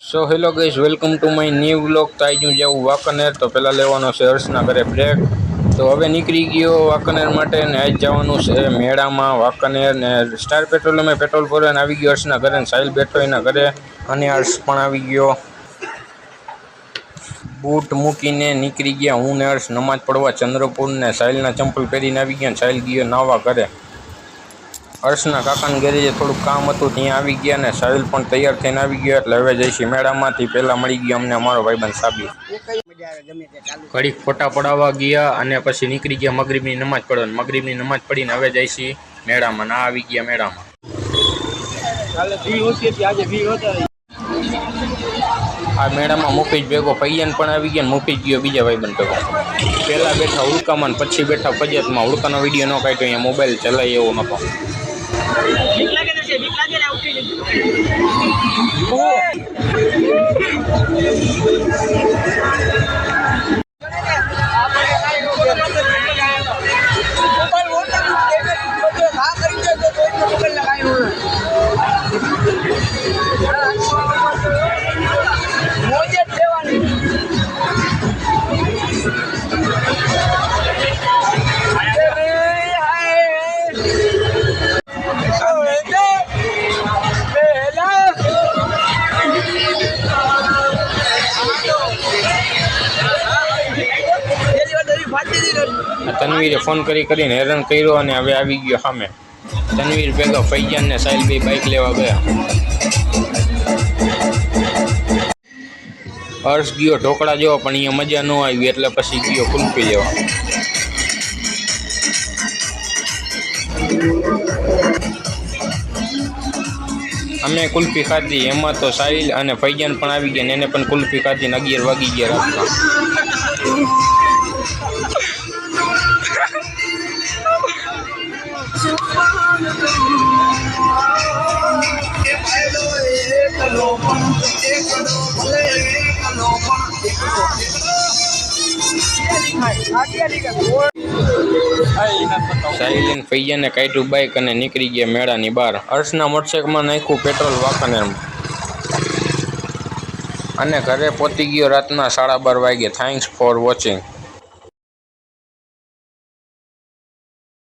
So hello guys, welcome to my new vlog. તો આજનું જેવું વાંકાનેર તો પહેલાં લેવાનો છે હર્ષના ઘરે બ્રેક. તો હવે નીકળી ગયો વાંકાનેર માટે ને આજ જવાનું છે મેળામાં વાંકાનેર ને સ્ટાર પેટ્રોલ પેટ્રોલ પૂરવાને આવી ગયો હર્ષના ઘરે ને સાહિલ બેઠો એના ઘરે અને હર્ષ પણ આવી ગયો. બૂટ મૂકીને નીકળી ગયા હું ને હર્ષ નમાજ પડવા ચંદ્રપુર ને સાહિલના ચંપલ પહેરીને આવી ગયા. સાહિલ ગયો નાવા ઘરે. હર્ષના કાકાને ઘરે થોડુંક કામ હતું ત્યાં આવી ગયા ને સાહિલ પણ તૈયાર થઈને આવી ગયો. એટલે હવે જઈશી મેળામાંથી. પહેલાં મળી ગયો અમને અમારો ભાઈબંધ સાબી. ઘડીક ફોટા પડાવવા ગયા અને પછી નીકળી ગયા મગરીબની નમાજ પડવા. મગરીબની નમાજ પડીને હવે જઈશી મેળામાં. ના આવી ગયા મેળામાં. આ મેળામાં મુફીજ ભેગો ફૈયાન પણ આવી ગયા ને મુફીજ ગયો બીજા ભાઈબંધ ભેગો. પહેલાં બેઠા હુડકામાં પછી બેઠા ફજિયાતમાં. હુડકાનો વિડીયો ન કાઢ્યો, અહીંયા મોબાઈલ ચલાય એવો નહોતો. તનવીરે ફોન કરીને હેરાન કર્યો અને હવે આવી ગયો સામે. તનવીર ભેગા ફૈયાન ને સાહિલ ભાઈ બાઇક લેવા ગયા. હર્ષ ગયો ઢોકળા જેવો પણ અહીંયા મજા ન આવી એટલે પછી ગયો કુલ્ફી લેવા. અમે કુલ્ફી ખાધી. એમાં તો સાહિલ અને ફૈયાન પણ આવી ગયા ને એને પણ કુલ્ફી ખાધી ને 11 વાગી ગયા રાતના. સાહિલ ફૈયાને કાઢ્યું બાઇક અને નીકળી ગયા મેળાની બહાર. હર્ષના મોટરસાઇકલમાં નાખ્યું પેટ્રોલ વાંકાનેરમાં અને ઘરે પહોંચી ગયો રાતના 12:30 વાગે. Thanks for watching.